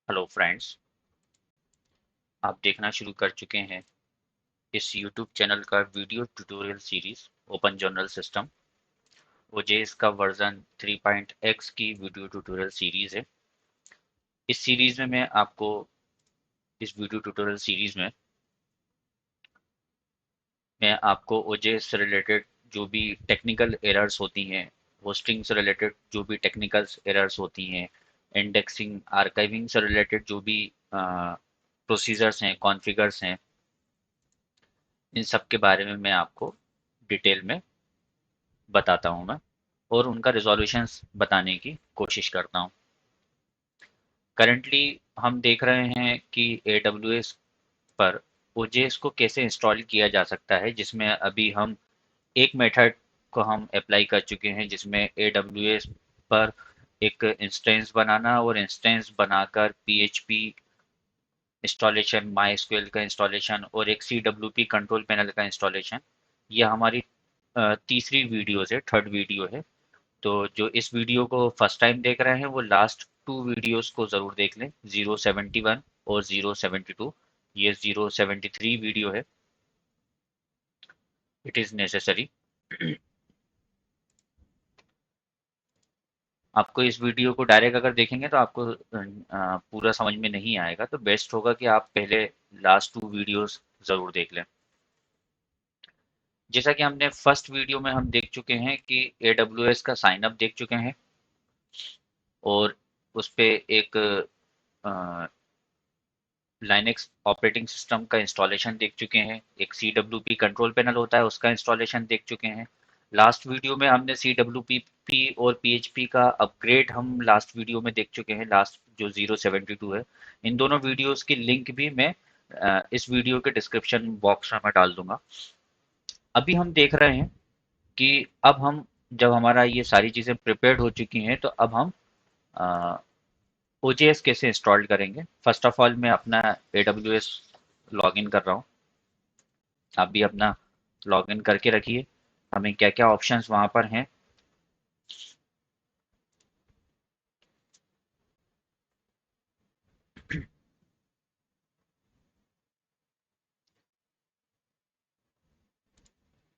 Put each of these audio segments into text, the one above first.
Hello friends. आप देखना शुरू कर चुके हैं इस यूट्यूब चैनल का video tutorial series open general system. OJS का वर्जन 3.x की वीडियो ट्यूटोरियल सीरीज है। इस सीरीज में मैं आपको इस वीडियो ट्यूटोरियल सीरीज में मैं आपको ओजेएस से रिलेटेड जो भी टेक्निकल एरर्स होती हैं, होस्टिंग से रिलेटेड जो भी टेक्निकल एरर्स होती हैं, इंडेक्सिंग आर्काइविंग से रिलेटेड जो भी प्रोसीजर्स हैं, कॉन्फ़िगर्स हैं, इन सब के बारे में मैं आपको डिटेल में बताता हूँ मैं, और उनका रिजोल्यूशंस बताने की कोशिश करता हूँ। करंटली हम देख रहे हैं कि AWS पर ओजेएस को कैसे इंस्टॉल किया जा सकता है, जिसमें अभी हम एक मेथड को हम अप्लाई कर चुके हैं, जिसमें AWS पर एक इंस्टेंस बनाना और इंस्टेंस बनाकर PHP इंस्टॉलेशन, MySQL का इंस्टॉलेशन और एक CWP कंट्रोल पैनल का इंस्टॉलेशन। यह हमारी तीसरी वीडियो है, थर्ड वीडियो है। तो जो इस वीडियो को फर्स्ट टाइम देख रहे हैं वो लास्ट टू वीडियोस को ज़रूर देख लें, 071 और 072। ये 073 वीडियो है। It is necessary. आपको इस वीडियो को डायरेक्ट अगर देखेंगे तो आपको पूरा समझ में नहीं आएगा, तो बेस्ट होगा कि आप पहले लास्ट टू वीडियोस ज़रूर देख लें। जैसा कि हमने फर्स्ट वीडियो में हम देख चुके हैं कि AWS का साइन अप देख चुके हैं, और उस पे एक लाइनेक्स ऑपरेटिंग सिस्टम का इंस्टॉलेशन देख चुके हैं, एक CWP कंट्रोल पैनल होता है उसका इंस्टॉलेशन देख चुके हैं। लास्ट वीडियो में हमने CWP और PHP का अपग्रेड हम लास्ट वीडियो में देख चुके हैं, लास्ट जो 072 है। इन दोनों वीडियोस की लिंक भी मैं इस वीडियो के डिस्क्रिप्शन बॉक्स में मैं डाल दूंगा। अभी हम देख रहे हैं कि अब हम, जब हमारा ये सारी चीज़ें प्रिपेयर्ड हो चुकी हैं, तो अब हम ओजेएस कैसे इंस्टॉल करेंगे। फर्स्ट ऑफ ऑल मैं अपना AWS लॉगिन कर रहा हूँ। आप भी अपना लॉगिन करके रखिए। हमें क्या क्या ऑप्शंस वहाँ पर हैं।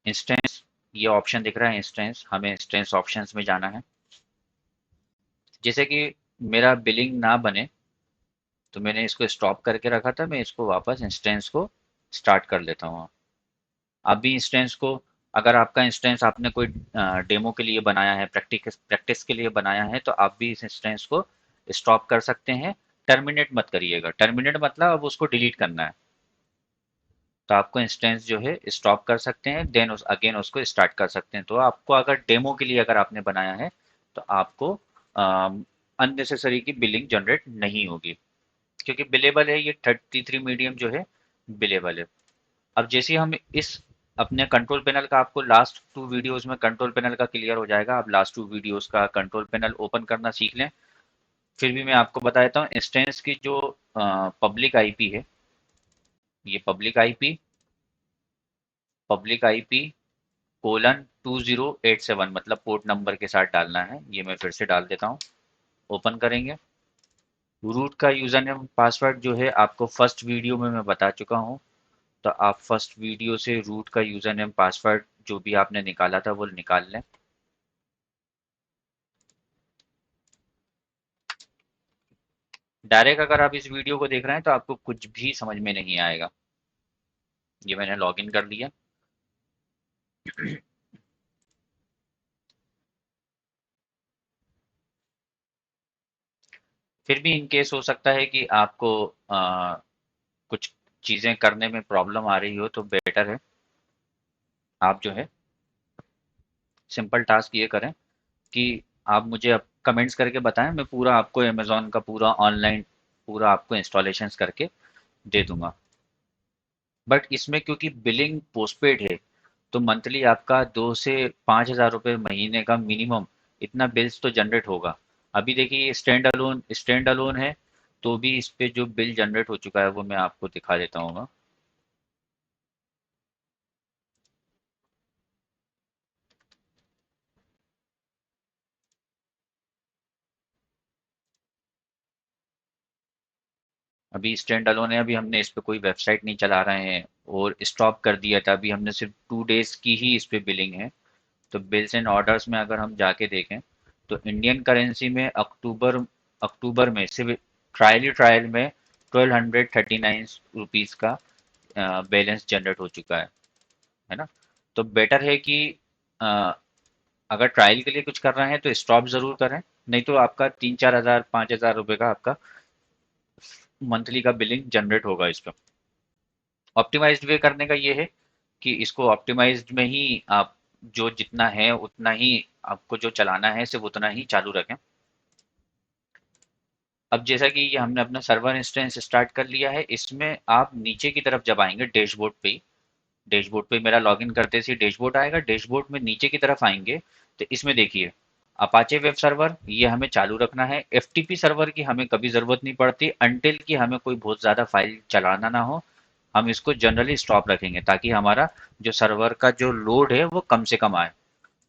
इंस्टेंस, ये ऑप्शन दिख रहा है इंस्टेंस, हमें इंस्टेंस ऑप्शंस में जाना है। जैसे कि मेरा बिलिंग ना बने तो मैंने इसको स्टॉप करके रखा था, मैं इसको वापस इंस्टेंस को स्टार्ट कर लेता हूँ। आप भी इंस्टेंस को, अगर आपका इंस्टेंस आपने कोई डेमो के लिए बनाया है, प्रैक्टिस प्रैक्टिस के लिए बनाया है, तो आप भी इस इंस्टेंस को स्टॉप कर सकते हैं। टर्मिनेट मत करिएगा। टर्मिनेट मतलब अब उसको डिलीट करना है, तो आपको इंस्टेंस जो है स्टॉप कर सकते हैं, देन उस अगेन उसको स्टार्ट कर सकते हैं। तो आपको अगर डेमो के लिए अगर आपने बनाया है तो आपको अननेसेसरी की बिलिंग जनरेट नहीं होगी, क्योंकि बिलेबल है ये 33 मीडियम जो है, बिलेबल है। अब जैसे ही हम इस अपने कंट्रोल पैनल का, आपको लास्ट टू वीडियोस में कंट्रोल पैनल का क्लियर हो जाएगा। आप लास्ट टू वीडियोस का कंट्रोल पैनल ओपन करना सीख लें। फिर भी मैं आपको बता देता हूँ इंस्टेंस की जो पब्लिक आईपी है, ये पब्लिक आईपी:2087 मतलब पोर्ट नंबर के साथ डालना है। ये मैं फिर से डाल देता हूँ। ओपन करेंगे। रूट का यूजर नेम पासवर्ड जो है आपको फर्स्ट वीडियो में मैं बता चुका हूँ, तो आप फर्स्ट वीडियो से रूट का यूजर नेम पासवर्ड जो भी आपने निकाला था वो निकाल लें। डायरेक्ट अगर आप इस वीडियो को देख रहे हैं तो आपको कुछ भी समझ में नहीं आएगा। ये मैंने लॉगिन कर लिया। फिर भी इन केस हो सकता है कि आपको कुछ चीज़ें करने में प्रॉब्लम आ रही हो, तो बेटर है आप जो है सिंपल टास्क ये करें कि आप मुझे अब कमेंट्स करके बताएं। मैं पूरा आपको अमेज़न का पूरा ऑनलाइन पूरा आपको इंस्टॉलेशंस करके दे दूंगा। बट इसमें क्योंकि बिलिंग पोस्टपेड है, तो मंथली आपका 2 से 5 हज़ार रुपये महीने का मिनिमम इतना बिल्स तो जनरेट होगा। अभी देखिए ये स्टैंड अलोन है, तो भी इस पे जो बिल जनरेट हो चुका है वो मैं आपको दिखा देता हूँ। अभी स्टैंड अलोन है, अभी हमने इस पे कोई वेबसाइट नहीं चला रहे हैं और स्टॉप कर दिया था। अभी हमने सिर्फ 2 डेज की ही इस पे बिलिंग है। तो बिल्स एंड ऑर्डर्स में अगर हम जाके देखें तो इंडियन करेंसी में अक्टूबर अक्टूबर में सिर्फ ट्रायल ही ट्रायल में 1239 रुपीज़ का बैलेंस जनरेट हो चुका है ना। तो बेटर है कि अ, अगर ट्रायल के लिए कुछ कर रहे हैं तो स्टॉप ज़रूर करें, नहीं तो आपका 3-4 हज़ार 5 हज़ार रुपये का आपका मंथली का बिलिंग जनरेट होगा इस पर। ऑप्टिमाइज्ड वे करने का ये है कि इसको ऑप्टिमाइज्ड में ही आप जो जितना है उतना ही आपको जो चलाना है सिर्फ उतना ही चालू रखें। अब जैसा कि ये हमने अपना सर्वर इंस्टेंस स्टार्ट कर लिया है, इसमें आप नीचे की तरफ जब आएंगे डैशबोर्ड पे, डैशबोर्ड पे मेरा लॉगिन करते से डैशबोर्ड आएगा, डैशबोर्ड में नीचे की तरफ आएंगे तो इसमें देखिए अपाचे वेब सर्वर ये हमें चालू रखना है। एफटीपी सर्वर की हमें कभी ज़रूरत नहीं पड़ती अनटिल कि हमें कोई बहुत ज़्यादा फाइल चलाना ना हो। हम इसको जनरली स्टॉप रखेंगे ताकि हमारा जो सर्वर का जो लोड है वो कम से कम आए।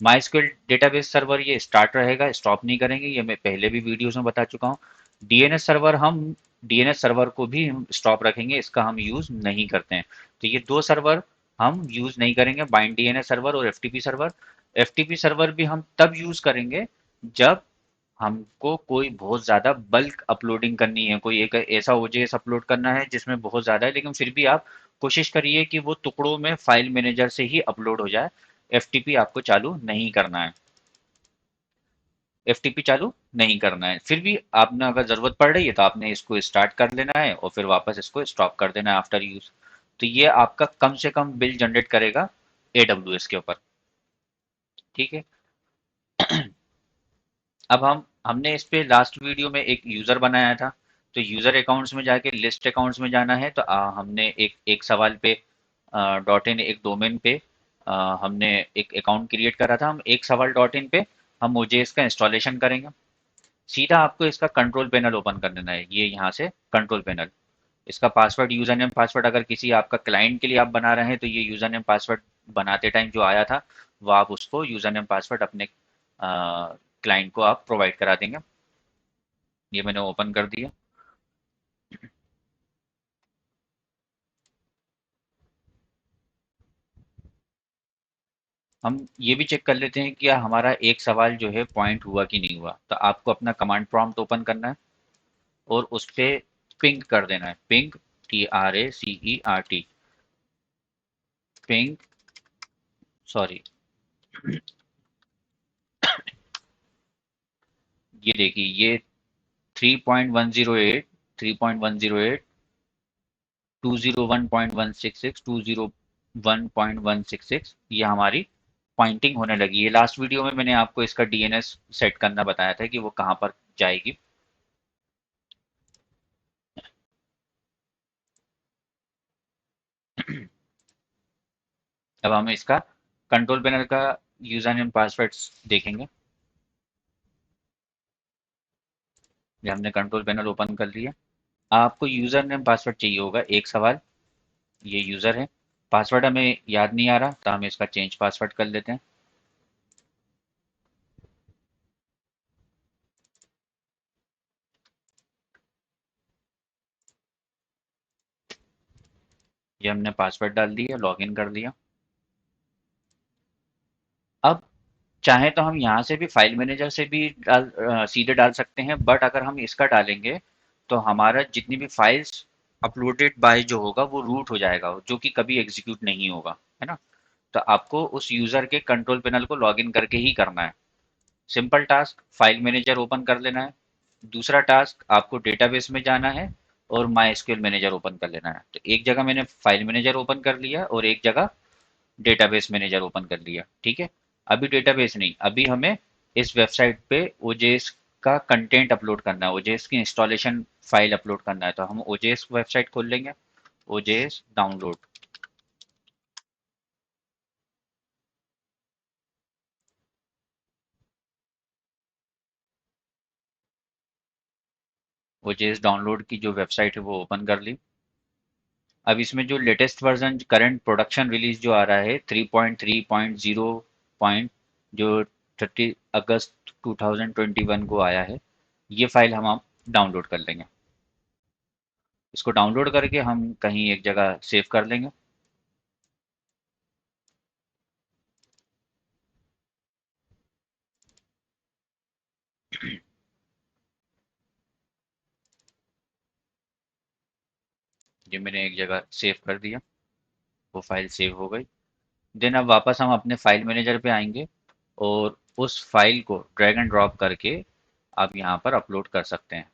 माइस्क्वेल डेटाबेस सर्वर ये स्टार्ट रहेगा, स्टॉप नहीं करेंगे, ये मैं पहले भी वीडियोस में बता चुका हूँ। डीएनएस सर्वर हम डीएनएस सर्वर को भी हम स्टॉप रखेंगे, इसका हम यूज़ नहीं करते हैं। तो ये दो सर्वर हम यूज़ नहीं करेंगे, बाइंड डीएनएस सर्वर और एफटीपी सर्वर। एफटीपी सर्वर भी हम तब यूज़ करेंगे जब हमको कोई बहुत ज़्यादा बल्क अपलोडिंग करनी है, कोई एक ऐसा ओजेएस अपलोड करना है जिसमें बहुत ज़्यादा है, लेकिन फिर भी आप कोशिश करिए कि वो टुकड़ों में फाइल मैनेजर से ही अपलोड हो जाए। एफटीपी आपको चालू नहीं करना है, एफटीपी चालू नहीं करना है। फिर भी आपने अगर ज़रूरत पड़ रही है तो आपने इसको स्टार्ट कर लेना है और फिर वापस इसको स्टॉप कर देना है आफ्टर यूज़। तो ये आपका कम से कम बिल जनरेट करेगा एडब्ल्यूएस के ऊपर। ठीक है। अब हमने इस पे लास्ट वीडियो में एक यूज़र बनाया था। तो यूज़र अकाउंट्स में जाके लिस्ट अकाउंट्स में जाना है तो हमने एक एक सवाल पे डॉट इन एक डोमेन पे हमने एक अकाउंट क्रिएट करा था। हम एक सवाल डॉट इन पे हम ओजेएस का इंस्टॉलेशन करेंगे। सीधा आपको इसका कंट्रोल पैनल ओपन कर देना है, ये यहाँ से कंट्रोल पैनल। इसका पासवर्ड यूज़र नेम पासवर्ड अगर किसी आपका क्लाइंट के लिए आप बना रहे हैं तो ये यूज़र नेम पासवर्ड बनाते टाइम जो आया था वो आप उसको यूज़र नेम पासवर्ड अपने क्लाइंट को आप प्रोवाइड करा देंगे। ये मैंने ओपन कर दिया। हम ये भी चेक कर लेते हैं कि क्या हमारा एक सवाल जो है पॉइंट हुआ कि नहीं हुआ। तो आपको अपना कमांड प्रॉम्प्ट ओपन करना है और उस पे पिंग कर देना है, पिंग PRACERT, पिंग, सॉरी, ये देखिए ये 3.108 3.108 201.166 201.166 ये हमारी पॉइंटिंग होने लगी है। लास्ट वीडियो में मैंने आपको इसका डीएनएस सेट करना बताया था कि वो कहाँ पर जाएगी। अब हम इसका कंट्रोल पैनल का यूजर नेम पासवर्ड देखेंगे। ये हमने कंट्रोल पैनल ओपन कर लिया। आपको यूजर नेम पासवर्ड चाहिए होगा एक सवाल, ये यूजर है। पासवर्ड हमें याद नहीं आ रहा तो हम इसका चेंज पासवर्ड कर लेते हैं। ये हमने पासवर्ड डाल दिया, लॉगिन कर दिया। अब चाहे तो हम यहाँ से भी फाइल मैनेजर से भी सीधे डाल सकते हैं, बट अगर हम इसका डालेंगे तो हमारा जितनी भी फाइल्स अपलोडेड बाय जो होगा वो रूट हो जाएगा, जो कि कभी एग्जीक्यूट नहीं होगा, है ना। तो आपको उस यूजर के कंट्रोल पैनल को लॉगिन करके ही करना है। Simple task file manager open कर लेना है। दूसरा टास्क आपको डेटाबेस में जाना है और माई एसक्यूएल मैनेजर ओपन कर लेना है। तो एक जगह मैंने फाइल मैनेजर ओपन कर लिया और एक जगह डेटाबेस मैनेजर ओपन कर लिया। ठीक है। अभी डेटाबेस नहीं, अभी हमें इस वेबसाइट पे ओजेएस का कंटेंट अपलोड करना है, ओजेएस की इंस्टॉलेशन फाइल अपलोड करना है। तो हम ओजेएस वेबसाइट खोल लेंगे, ओजेएस डाउनलोड, ओजेएस डाउनलोड की जो वेबसाइट है वो ओपन कर ली। अब इसमें जो latest version current production release जो आ रहा है 3.3.0 पॉइंट, जो 30 अगस्त 2021 को आया है, ये फाइल हम डाउनलोड कर लेंगे। इसको डाउनलोड करके हम कहीं एक जगह सेव कर लेंगे। ये मैंने एक जगह सेव कर दिया, वो फाइल सेव हो गई। देन अब वापस हम अपने फाइल मैनेजर पे आएंगे और उस फाइल को ड्रैग एंड ड्रॉप करके आप यहाँ पर अपलोड कर सकते हैं।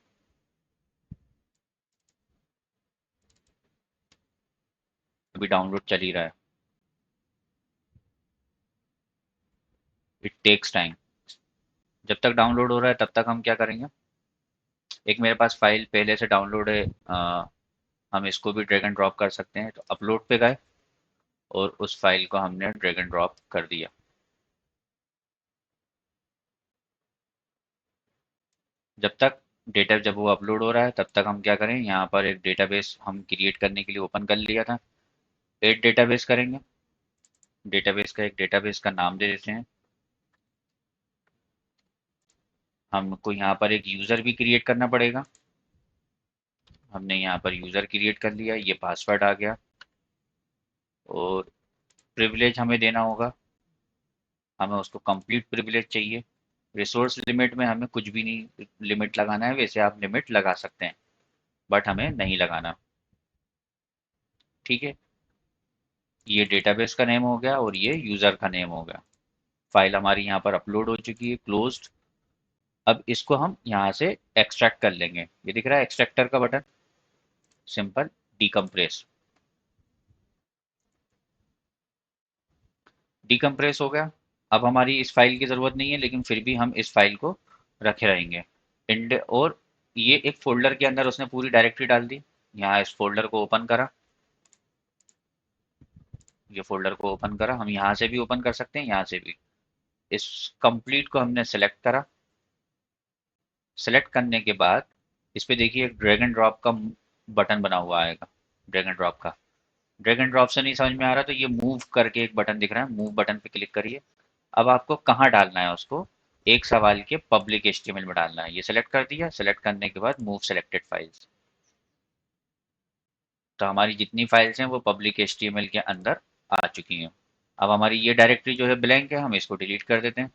अभी डाउनलोड चल ही रहा है। It takes time. जब तक डाउनलोड हो रहा है तब तक हम क्या करेंगे, एक मेरे पास फाइल पहले से डाउनलोड है, हम इसको भी ड्रैग एंड ड्रॉप कर सकते हैं। तो अपलोड पे गए और उस फाइल को हमने ड्रैग एंड ड्रॉप कर दिया। जब वो अपलोड हो रहा है तब तक हम क्या करें, यहाँ पर एक डेटाबेस हम क्रिएट करने के लिए ओपन कर लिया था। एड डेटाबेस करेंगे। डेटाबेस का नाम दे देते हैं। हमको यहाँ पर एक यूज़र भी क्रिएट करना पड़ेगा। हमने यहाँ पर यूज़र क्रिएट कर लिया, ये पासवर्ड आ गया। और प्रिविलेज हमें देना होगा, हमें उसको कंप्लीट प्रिविलेज चाहिए। रिसोर्स लिमिट में हमें कुछ भी नहीं लिमिट लगाना है, वैसे आप लिमिट लगा सकते हैं बट हमें नहीं लगाना। ठीक है, ये डेटाबेस का नेम हो गया और ये यूज़र का नेम हो गया। फाइल हमारी यहाँ पर अपलोड हो चुकी है, क्लोज्ड। अब इसको हम यहाँ से एक्सट्रैक्ट कर लेंगे। ये दिख रहा है एक्सट्रैक्टर का बटन, सिंपल डीकम्प्रेस। डीकम्प्रेस हो गया। अब हमारी इस फाइल की ज़रूरत नहीं है, लेकिन फिर भी हम इस फाइल को रखे रहेंगे। इंड और ये एक फ़ोल्डर के अंदर उसने पूरी डायरेक्टरी डाल दी। यहाँ इस फ़ोल्डर को ओपन करा, ये फ़ोल्डर को ओपन करा, हम यहाँ से भी ओपन कर सकते हैं, यहाँ से भी। इस कंप्लीट को हमने सेलेक्ट करा। सेलेक्ट करने के बाद इस पे देखिए एक ड्रैग एंड ड्रॉप का बटन बना हुआ आएगा। ड्रैग एंड ड्रॉप का, ड्रैग एंड ड्रॉप से नहीं समझ में आ रहा तो ये मूव करके एक बटन दिख रहा है, मूव बटन पे क्लिक करिए। अब आपको कहाँ डालना है उसको, एक सवाल के पब्लिक एचटीएमएल में डालना है। ये सेलेक्ट कर दिया। सेलेक्ट करने के बाद मूव सेलेक्टेड फाइल्स, तो हमारी जितनी फाइल्स हैं वो पब्लिक एचटीएमएल के अंदर आ चुकी हैं। अब हमारी ये डायरेक्टरी जो है ब्लैंक है, हम इसको डिलीट कर देते हैं।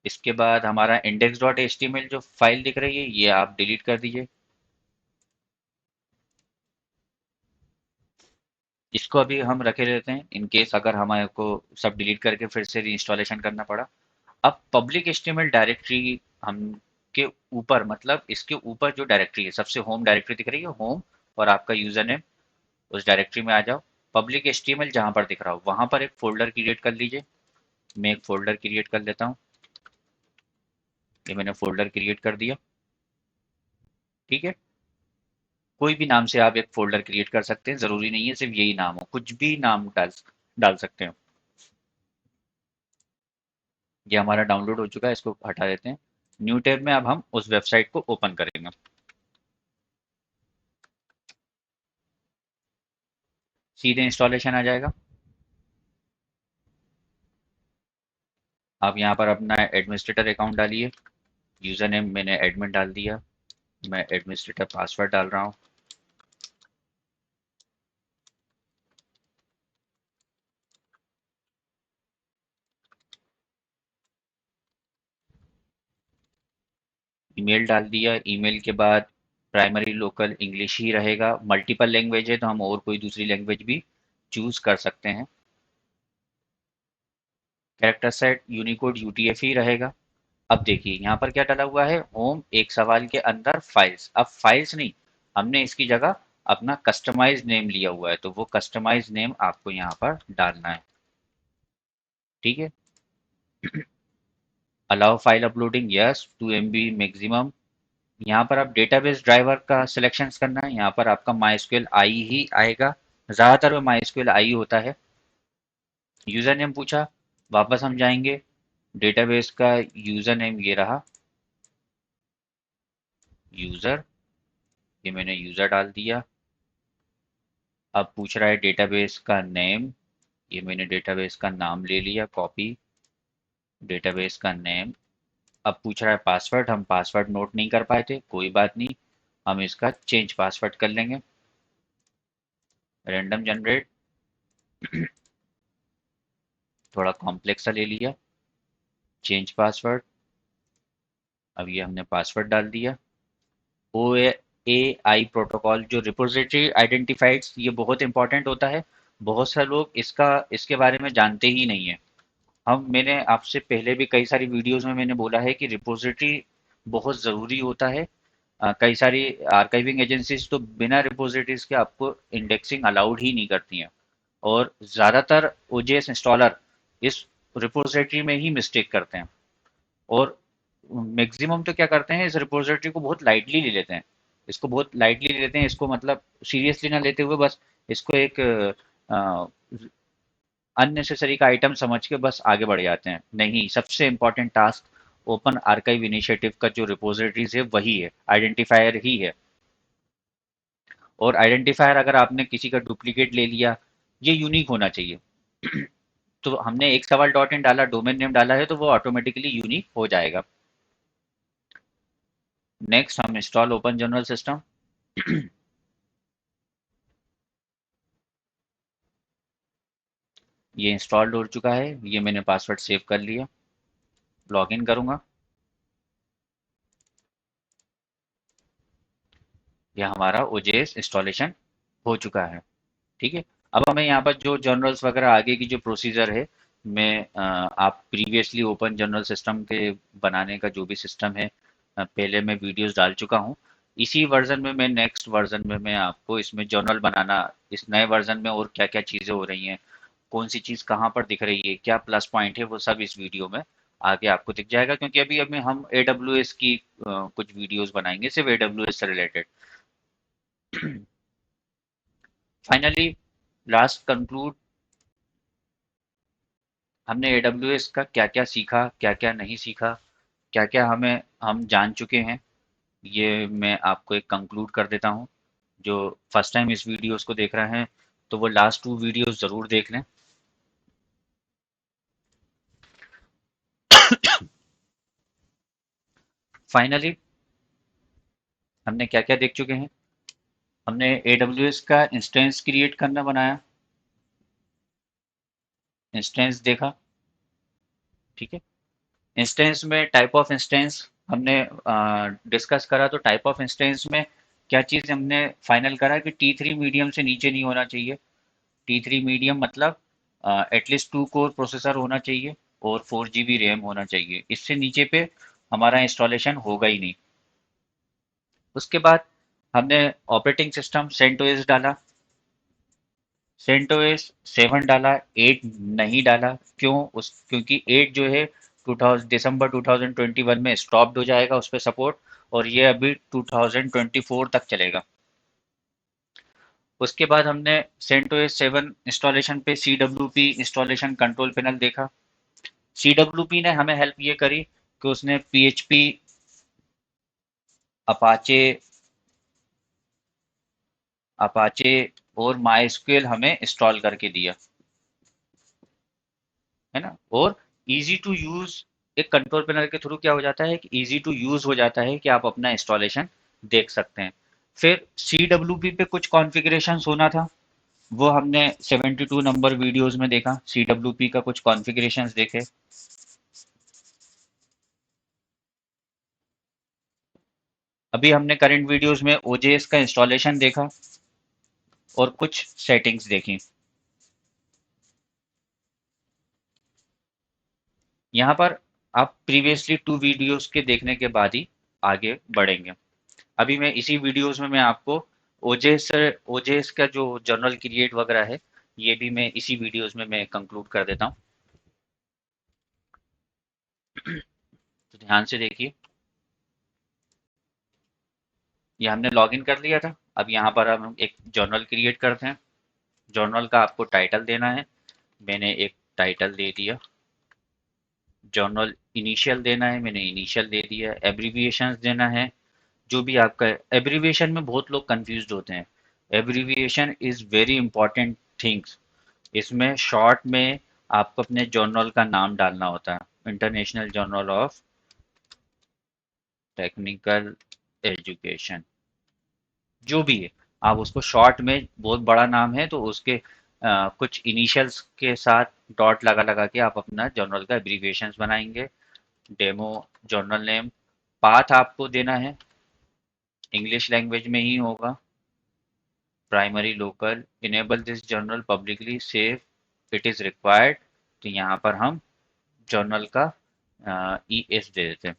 इसके बाद हमारा index dot H T M L जो फाइल दिख रही है ये आप डिलीट कर दीजिए। इसको अभी हम रखे रहते हैं इन केस अगर हमारे को सब डिलीट करके फिर से रीइंस्टॉलेशन करना पड़ा। अब पब्लिक एचटीएमएल डायरेक्टरी हम के ऊपर, मतलब इसके ऊपर जो डायरेक्टरी है सबसे होम डायरेक्टरी दिख रही है, होम और आपका यूजर नेम, उस डायरेक्टरी में आ जाओ। पब्लिक एचटीएमएल जहां पर दिख रहा हो वहां पर एक फोल्डर क्रिएट कर लीजिए। मैं एक फोल्डर क्रिएट कर लेता हूँ। ये मैंने फोल्डर क्रिएट कर दिया। ठीक है, कोई भी नाम से आप एक फोल्डर क्रिएट कर सकते हैं, जरूरी नहीं है सिर्फ यही नाम हो, कुछ भी नाम डाल डाल सकते हो। ये हमारा डाउनलोड हो चुका है, इसको हटा देते हैं। न्यू टैब में अब हम उस वेबसाइट को ओपन करेंगे। सीधे इंस्टॉलेशन आ जाएगा। आप यहाँ पर अपना एडमिनिस्ट्रेटर अकाउंट डालिए। यूज़र नेम मैंने एडमिन डाल दिया। मैं एडमिनिस्ट्रेटर पासवर्ड डाल रहा हूँ। ईमेल डाल दिया। ईमेल के बाद प्राइमरी लोकल इंग्लिश ही रहेगा। मल्टीपल लैंग्वेज है तो हम और कोई दूसरी लैंग्वेज भी चूज कर सकते हैं। कैरेक्टर सेट यूनिकोड यूटीएफ ही रहेगा। अब देखिए यहाँ पर क्या डाला हुआ है, होम एक सवाल के अंदर फाइल्स। अब फाइल्स नहीं, हमने इसकी जगह अपना कस्टमाइज नेम लिया हुआ है, तो वो कस्टमाइज नेम आपको यहाँ पर डालना है। ठीक है, allow file uploading yes 2 MB maximum. यहाँ पर आप डेटाबेस ड्राइवर का सिलेक्शन करना है। यहाँ पर आपका माई आई ही आएगा, ज़्यादातर में माई आई होता है। यूज़र नेम पूछा, वापस हम जाएंगे। डेटाबेस का यूज़र नेम ये रहा, यूज़र। ये मैंने यूज़र डाल दिया। अब पूछ रहा है डेटाबेस का नेम, ये मैंने डेटाबेस का नाम ले लिया, कॉपी डेटाबेस का नेम। अब पूछ रहा है पासवर्ड, हम पासवर्ड नोट नहीं कर पाए थे, कोई बात नहीं, हम इसका चेंज पासवर्ड कर लेंगे। रैंडम जनरेट, थोड़ा कॉम्प्लेक्स सा ले लिया, चेंज पासवर्ड। अब ये हमने पासवर्ड डाल दिया। ओ ए आई प्रोटोकॉल जो रिपोजिटरी आइडेंटिफाइड्स, ये बहुत इंपॉर्टेंट होता है। बहुत सारे लोग इसके बारे में जानते ही नहीं है। मैंने आपसे पहले भी कई सारी वीडियोस में मैंने बोला है कि रिपोजिटरी बहुत ज़रूरी होता है। कई सारी आर्काइविंग एजेंसीज तो बिना रिपोजिटरीज के आपको इंडेक्सिंग अलाउड ही नहीं करती हैं। और ज़्यादातर ओजेएस इंस्टॉलर इस रिपोजिटरी में ही मिस्टेक करते हैं। और मैक्सिमम तो क्या करते हैं, इस रिपोजिटरी को बहुत लाइटली ले लेते हैं। इसको बहुत लाइटली ले लेते हैं, इसको मतलब सीरियसली ना लेते हुए बस इसको एक अननेसेसरी का आइटम समझ के बस आगे बढ़ जाते हैं। नहीं, सबसे important task open archive initiative का जो रिपोजिटरीज है वही है, आइडेंटिफायर ही है। और आइडेंटिफायर अगर आपने किसी का डुप्लीकेट ले लिया, ये यूनिक होना चाहिए। तो हमने एक सवाल डॉट इन डाला, डोमेन नेम डाला है, तो वो ऑटोमेटिकली यूनिक हो जाएगा। नेक्स्ट हम इंस्टॉल ओपन जनरल सिस्टम। ये इंस्टॉल्ड हो चुका है, ये मैंने पासवर्ड सेव कर लिया। लॉगिन करूंगा, यह हमारा ओजेएस इंस्टॉलेशन हो चुका है। ठीक है। अब हमें यहाँ पर जो जर्नल्स वगैरह आगे की जो प्रोसीजर है, मैं आप प्रीवियसली ओपन जनरल सिस्टम के बनाने का जो भी सिस्टम है, पहले मैं वीडियोस डाल चुका हूँ। इसी वर्जन में मैं नेक्स्ट वर्जन में मैं आपको इसमें जर्नल बनाना, इस नए वर्जन में और क्या क्या चीज़ें हो रही हैं, कौन सी चीज़ कहाँ पर दिख रही है, क्या प्लस पॉइंट है, वो सब इस वीडियो में आगे आपको दिख जाएगा। क्योंकि अभी अभी हम AWS की कुछ वीडियोस बनाएंगे सिर्फ AWS से रिलेटेड। फाइनली लास्ट कंक्लूड, हमने AWS का क्या क्या सीखा, क्या क्या नहीं सीखा, क्या क्या हम जान चुके हैं, ये मैं आपको एक कंक्लूड कर देता हूँ। जो फर्स्ट टाइम इस वीडियोस को देख रहे हैं, तो वो लास्ट 2 वीडियोस ज़रूर देख लें। फाइनली हमने क्या क्या देख चुके हैं। हमने AWS का इंस्टेंस क्रिएट करना बनाया, इंस्टेंस देखा। ठीक है। इंस्टेंस में टाइप ऑफ इंस्टेंस हमने डिस्कस करा, तो टाइप ऑफ इंस्टेंस में क्या चीज़ हमने फाइनल करा कि T3 मीडियम से नीचे नहीं होना चाहिए। T3 मीडियम मतलब एटलीस्ट 2 कोर प्रोसेसर होना चाहिए और 4 GB रैम होना चाहिए। इससे नीचे पे हमारा इंस्टॉलेशन होगा ही नहीं। उसके बाद हमने ऑपरेटिंग सिस्टम CentOS डाला, CentOS 7 डाला, 8 नहीं डाला। क्योंकि 8 जो है 2000 दिसंबर 2021 में स्टॉप्ड हो जाएगा उस पर सपोर्ट, और ये अभी 2024 तक चलेगा। उसके बाद हमने CentOS 7 इंस्टॉलेशन पे CWP इंस्टॉलेशन कंट्रोल पैनल देखा। CWP ने हमें हेल्प ये करी कि उसने PHP, अपाचे अपाचे और MySQL हमें इंस्टॉल करके दिया, है ना। और इजी टू यूज, एक कंट्रोल पैनल के थ्रू क्या हो जाता है कि इजी टू यूज हो जाता है कि आप अपना इंस्टॉलेशन देख सकते हैं। फिर CWP पे कुछ कॉन्फ़िगरेशंस होना था, वो हमने 72 नंबर वीडियोस में देखा। CWP का कुछ कॉन्फ़िगरेशंस देखे। अभी हमने करंट वीडियोस में OJS का इंस्टॉलेशन देखा और कुछ सेटिंग्स देखी। यहाँ पर आप प्रीवियसली 2 वीडियोस के देखने के बाद ही आगे बढ़ेंगे। अभी मैं इसी वीडियोस में मैं आपको ओजेएस का जो जर्नल क्रिएट वगैरह है, ये भी मैं इसी वीडियोस में मैं कंक्लूड कर देता हूँ। तो ध्यान से देखिए, ये हमने लॉगिन कर लिया था। अब यहाँ पर हम एक जर्नल क्रिएट करते हैं। जर्नल का आपको टाइटल देना है, मैंने एक टाइटल दे दिया। जर्नल इनिशियल देना है, मैंने इनिशियल दे दिया। एब्रीविएशंस देना है, जो भी आपका। एब्रीविएशन में बहुत लोग कंफ्यूज होते हैं। Abbreviation is very important things. इसमें शॉर्ट में आपको अपने जर्नल का नाम डालना होता है। International journal of technical education, जो भी है, आप उसको शॉर्ट में, बहुत बड़ा नाम है तो उसके कुछ इनिशियल्स के साथ डॉट लगा लगा के आप अपना जर्नल का एब्रीविएशंस बनाएंगे। डेमो जर्नल नेम, पाथ आपको देना है, इंग्लिश लैंग्वेज में ही होगा, primary local, enable this journal publicly save it is required. तो यहाँ पर हम जर्नल का ई एस दे देते हैं।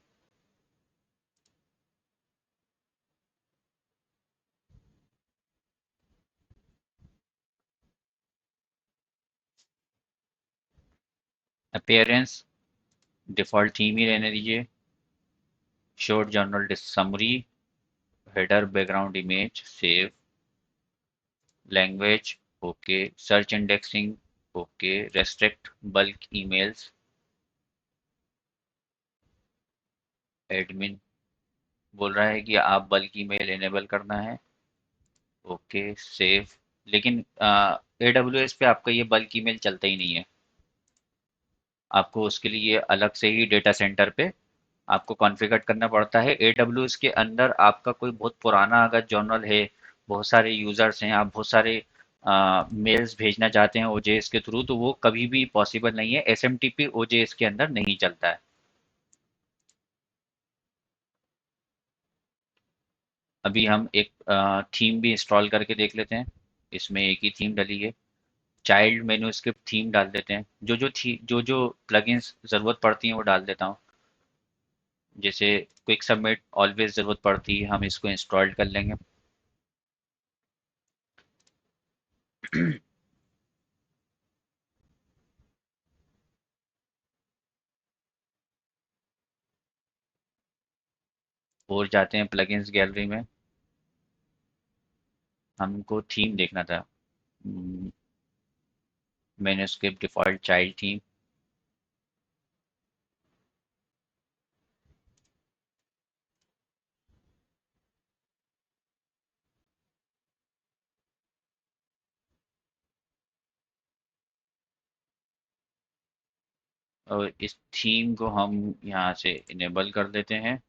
अपीयरेंस डिफ़ॉल्ट थीम ही रहने दीजिए। Short journal summary, header background image save, language okay, search indexing okay, restrict bulk emails, admin बोल रहा है कि आप बल्क ईमेल इनेबल करना है, ओके सेव। लेकिन AWS पे आपका ये बल्क ईमेल चलता ही नहीं है, आपको उसके लिए अलग से ही डेटा सेंटर पे आपको कॉन्फ़िगर करना पड़ता है। AWS के अंदर आपका कोई बहुत पुराना अगर जर्नल है, बहुत सारे यूज़र्स हैं, आप बहुत सारे मेल्स भेजना चाहते हैं ओजेएस के थ्रू, तो वो कभी भी पॉसिबल नहीं है, एसएमटीपी ओजेएस के अंदर नहीं चलता है। अभी हम एक थीम भी इंस्टॉल करके देख लेते हैं। इसमें एक ही थीम डली है, चाइल्ड मेन्यूस्क्रिप्ट थीम डाल देते हैं। जो जो प्लगइन्स ज़रूरत पड़ती हैं वो डाल देता हूँ। जैसे क्विक सबमिट ऑलवेज ज़रूरत पड़ती है, हम इसको इंस्टॉल कर लेंगे। और जाते हैं प्लगइन्स गैलरी में, हमको थीम देखना था, मेन्यूस्क्रिप्ट डिफ़ॉल्ट चाइल्ड थीम। और इस थीम को हम यहाँ से इनेबल कर देते हैं।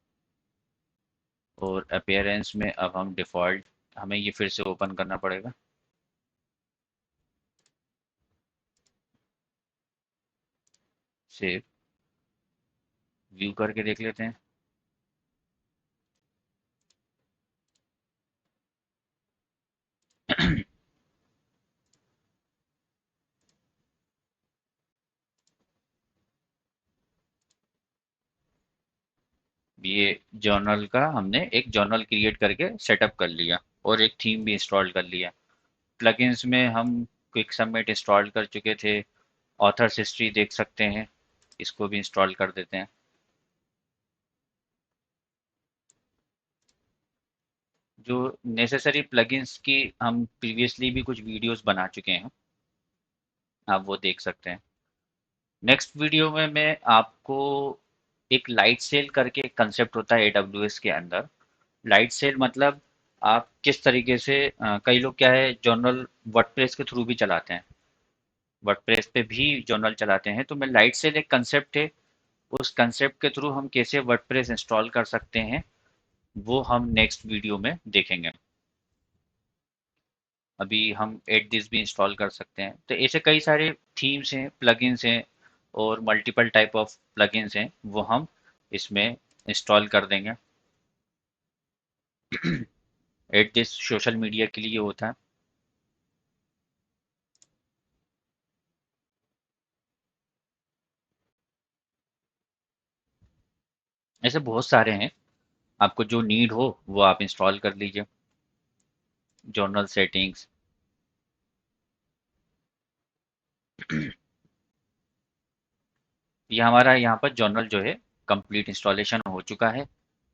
और अपीयरेंस में अब हम डिफ़ॉल्ट, हमें ये फिर से ओपन करना पड़ेगा, सेव, व्यू करके देख लेते हैं। ये जर्नल का हमने एक जर्नल क्रिएट करके सेटअप कर लिया और एक थीम भी इंस्टॉल कर लिया। प्लगइन्स में हम क्विक सबमिट इंस्टॉल कर चुके थे, ऑथर्स हिस्ट्री देख सकते हैं, इसको भी इंस्टॉल कर देते हैं। जो नेसेसरी प्लगइन्स की हम प्रीवियसली भी कुछ वीडियोस बना चुके हैं, आप वो देख सकते हैं। नेक्स्ट वीडियो में मैं आपको एक लाइट सेल करके एक कंसेप्ट होता है AWS के अंदर। लाइट सेल मतलब आप किस तरीके से कई लोग क्या है जर्नल वर्डप्रेस के थ्रू भी चलाते हैं, वर्डप्रेस पे भी जर्नल चलाते हैं, तो मैं लाइट सेल एक कंसेप्ट है, उस कंसेप्ट के थ्रू हम कैसे वर्डप्रेस इंस्टॉल कर सकते हैं वो हम नेक्स्ट वीडियो में देखेंगे। अभी हम एट दिस भी इंस्टॉल कर सकते हैं। तो ऐसे कई सारे थीम्स हैं, प्लगइन्स हैं और मल्टीपल टाइप ऑफ प्लगइन्स हैं, वो हम इसमें इंस्टॉल कर देंगे। एट दिस सोशल मीडिया के लिए होता है। ऐसे बहुत सारे हैं, आपको जो नीड हो वो आप इंस्टॉल कर लीजिए। जर्नल सेटिंग्स, ये हमारा यहाँ पर जर्नल जो है कंप्लीट इंस्टॉलेशन हो चुका है।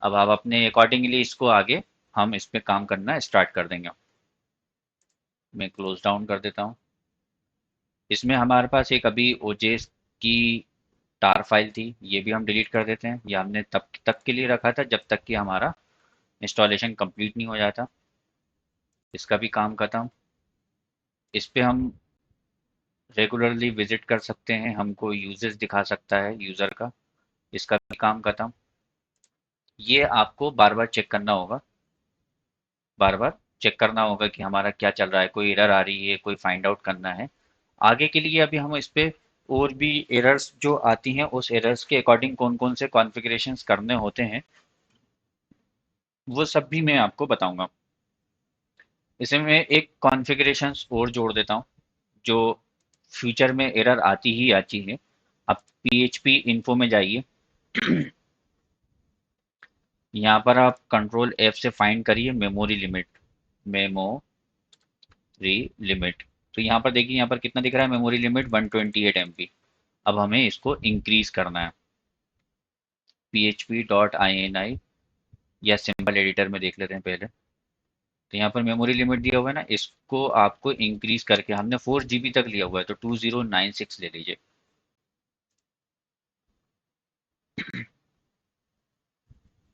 अब आप अपने अकॉर्डिंगली इसको आगे हम इस पे काम करना स्टार्ट कर देंगे। मैं क्लोज डाउन कर देता हूँ। इसमें हमारे पास एक अभी ओजेस की टार फाइल थी, ये भी हम डिलीट कर देते हैं। ये हमने तब तक के लिए रखा था जब तक कि हमारा इंस्टॉलेशन कंप्लीट नहीं हो जाता। इसका भी काम खत्म। इस पे हम रेगुलरली विजिट कर सकते हैं, हमको यूजेस दिखा सकता है यूज़र का, इसका भी काम खत्म। ये आपको बार बार चेक करना होगा, बार बार चेक करना होगा कि हमारा क्या चल रहा है, कोई एरर आ रही है, कोई फाइंड आउट करना है आगे के लिए। अभी हम इस पे और भी एरर्स जो आती हैं उस एरर्स के अकॉर्डिंग कौन कौन से कॉन्फ़िगरेशंस करने होते हैं वो सब भी मैं आपको बताऊंगा। इसे मैं एक कॉन्फ़िगरेशंस और जोड़ देता हूँ जो फ्यूचर में एरर आती ही आती है। अब PHP इन्फो में जाइए, यहाँ पर आप कंट्रोल F से फाइंड करिए मेमोरी लिमिट, मेमोरी लिमिट। तो यहाँ पर देखिए, यहाँ पर कितना दिख रहा है, मेमोरी लिमिट 128 MB। अब हमें इसको इंक्रीज करना है। php.ini या सिंपल एडिटर में देख लेते हैं पहले। तो यहाँ पर मेमोरी लिमिट दिया हुआ है ना, इसको आपको इंक्रीज करके, हमने 4 GB तक लिया हुआ है तो 2096 ले लीजिए।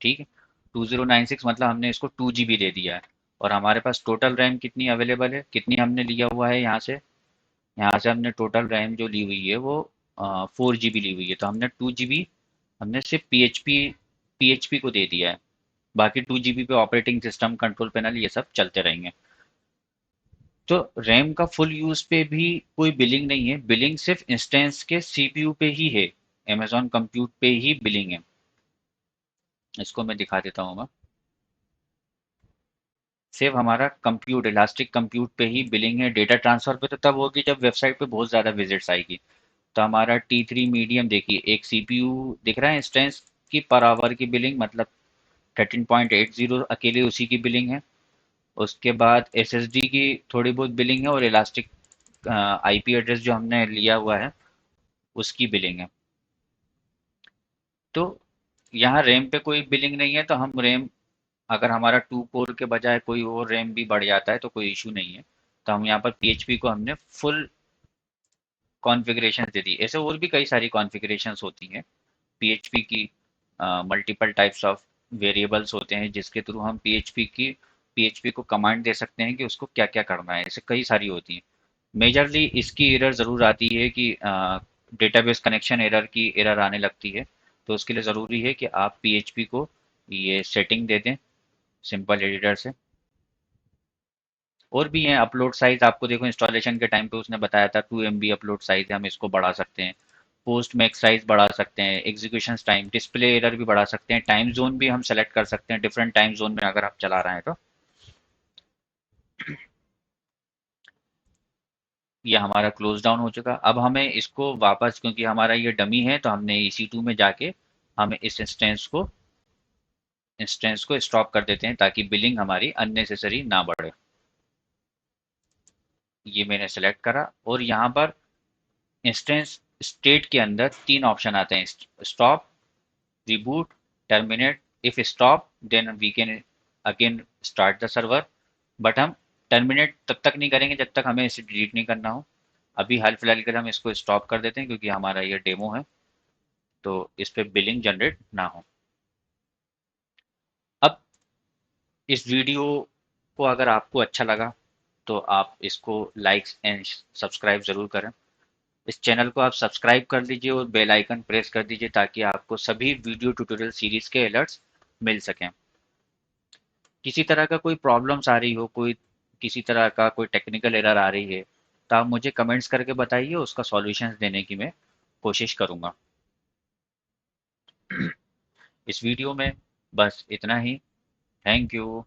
ठीक है, 2096 मतलब हमने इसको 2 GB दे दिया है। और हमारे पास टोटल रैम कितनी अवेलेबल है, कितनी हमने लिया हुआ है यहाँ से हमने टोटल रैम जो ली हुई है वो 4 GB ली हुई है। तो हमने 2 GB हमने सिर्फ पीएचपी को दे दिया है। बाकी 2 GB पे ऑपरेटिंग सिस्टम, कंट्रोल पैनल, ये सब चलते रहेंगे। तो रैम का फुल यूज पे भी कोई बिलिंग नहीं है, बिलिंग सिर्फ इंस्टेंस के सीपीयू पे ही है। अमेजॉन कंप्यूट पे ही बिलिंग है। इसको मैं दिखा देता हूँ। सिर्फ हमारा कंप्यूट, इलास्टिक कंप्यूट पे ही बिलिंग है। डेटा ट्रांसफर पे तो तब होगी जब वेबसाइट पे बहुत ज़्यादा विजिट्स आएगी। तो हमारा T3 मीडियम देखिए, एक सीपीयू दिख रहा है इंस्टेंस की पर आवर की बिलिंग, मतलब 13.80 अकेले उसी की बिलिंग है। उसके बाद एसएसडी की थोड़ी बहुत बिलिंग है, और इलास्टिक आईपी एड्रेस जो हमने लिया हुआ है उसकी बिलिंग है। तो यहाँ रैम पे कोई बिलिंग नहीं है, तो हम रैम, अगर हमारा 2 कोर के बजाय कोई और रैम भी बढ़ जाता है तो कोई इशू नहीं है। तो हम यहाँ पर पीएचपी को हमने फुल कॉन्फ़िगरेशन दे दी। ऐसे और भी कई सारी कॉन्फ़िगरेशंस होती हैं पीएचपी की। मल्टीपल टाइप्स ऑफ वेरिएबल्स होते हैं जिसके थ्रू हम पीएचपी को कमांड दे सकते हैं कि उसको क्या क्या करना है। ऐसे कई सारी होती हैं। मेजरली इसकी एरर ज़रूर आती है कि डेटाबेस कनेक्शन एरर की एरर आने लगती है। तो उसके लिए ज़रूरी है कि आप पीएचपी को ये सेटिंग दे दें सिंपल एडिटर से। और भी हैं, अपलोड साइज आपको देखो इंस्टॉलेशन के टाइम पे उसने बताया था 2 MB अपलोड साइज है, हम इसको बढ़ा सकते हैं। पोस्ट मैक्स साइज बढ़ा सकते हैं, एग्जीक्यूशन टाइम, डिस्प्ले एरर भी बढ़ा सकते हैं, टाइम जोन भी हम सेलेक्ट कर सकते हैं, डिफरेंट टाइम जोन में अगर आप चला रहे हैं तो। ये हमारा क्लोज डाउन हो चुका। अब हमें इसको वापस, क्योंकि हमारा ये डमी है, तो हमने EC2 में जाके हमें इस इंस्टेंस को स्टॉप कर देते हैं ताकि बिलिंग हमारी अननेसेसरी ना बढ़े। ये मैंने सेलेक्ट करा, और यहाँ पर इंस्टेंस स्टेट के अंदर 3 ऑप्शन आते हैं, stop, reboot, terminate. If stop then we can again start the server. But हम टर्मिनेट तब तक नहीं करेंगे जब तक हमें इसे डिलीट नहीं करना हो। अभी हाल फिलहाल के लिए हम इसको स्टॉप कर देते हैं क्योंकि हमारा ये डेमो है, तो इस पे बिलिंग जनरेट ना हो। अब इस वीडियो को अगर आपको अच्छा लगा तो आप इसको लाइक एंड सब्सक्राइब ज़रूर करें। इस चैनल को आप सब्सक्राइब कर लीजिए और बेल आइकन प्रेस कर दीजिए ताकि आपको सभी वीडियो ट्यूटोरियल सीरीज के अलर्ट्स मिल सकें। किसी तरह का कोई प्रॉब्लम्स आ रही हो, कोई किसी तरह का कोई टेक्निकल एरर आ रही है, तो आप मुझे कमेंट्स करके बताइए, उसका सॉल्यूशंस देने की मैं कोशिश करूँगा। इस वीडियो में बस इतना ही। Thank you.